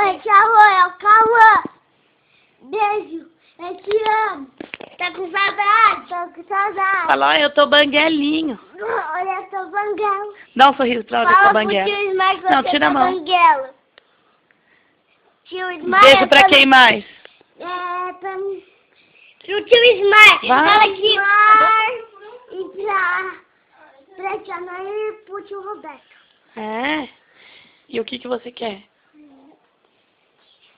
Oi, tchau, é o Cauã. Beijo, eu te amo. Tá com saudade? Tô com saudade. Fala, ó, eu tô banguelinho. Olha, eu tô banguela. Dá um sorriso pra ela, eu tô Fala pro banguela. tio Smile que Não, você tira a tá mão. banguela. Tio Smile... Beijo pra quem mais? É, pra mim. Pro tio Smile. Vai. Fala aqui. E pra tia Ana e pro tio Roberto. É? E o que você quer?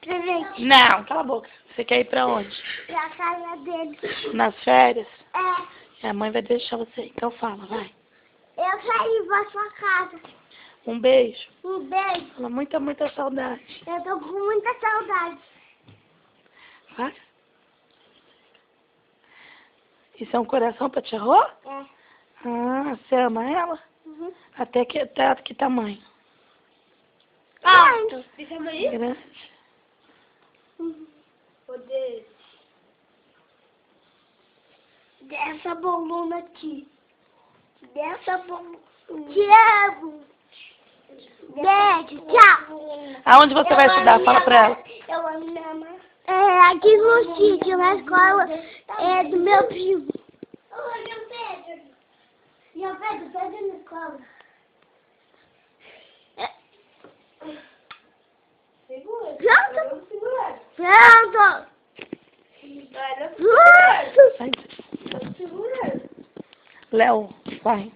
Presente. Não, cala a boca. Você quer ir pra onde? Pra casa dele. Nas férias? É, A mãe vai deixar você ir. Então fala, vai. eu saí pra sua casa. Um beijo. Um beijo. Fala muita saudade. Eu tô com muita saudade. Vai. Isso é um coração pra tia Rô? É. Ah, você ama ela? Uhum. Até que tamanho? Alto. Você chama isso? Grande. Poder. Dessa bolona aqui. Dessa bolona. Te amo. Beijo, tchau. Aonde você vai estudar? Fala pra ela. Eu amo minha mãe. É, aqui no sítio, na escola do meu primo. Oi, meu Pedro. Meu Pedro, pega na escola. Segura. Pronto? Pronto. Pronto. Sai. Léo, vai.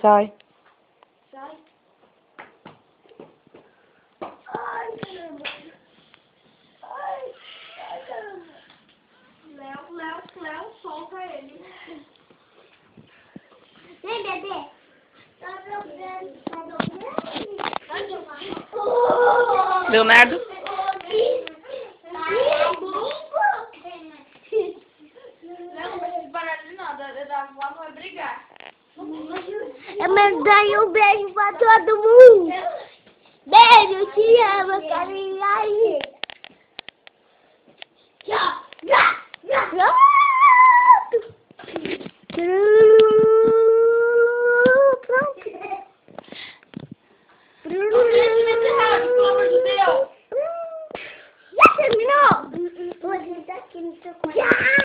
Sai. Sai. Ai, caramba. Ai, caramba. Léo, solta ele. Vem, bebê. Tá dobrando, tá dobrando. Leonardo? É, mas daí um beijo pra todo mundo. Beijo, te amo, carinho aí.